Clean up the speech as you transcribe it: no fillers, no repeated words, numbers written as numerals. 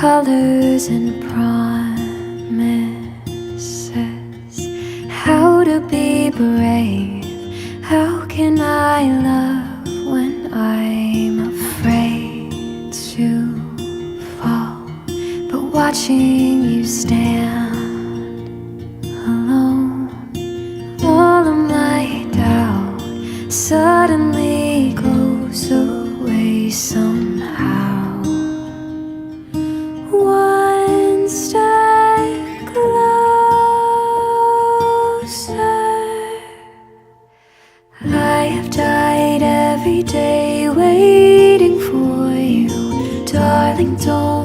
colors and promises. How to be brave? How can I love when I'm afraid to fall? But watching you stand alone, all of my doubt suddenly goes away somehow. One step closer. I have died every day waiting for you, darling. Don't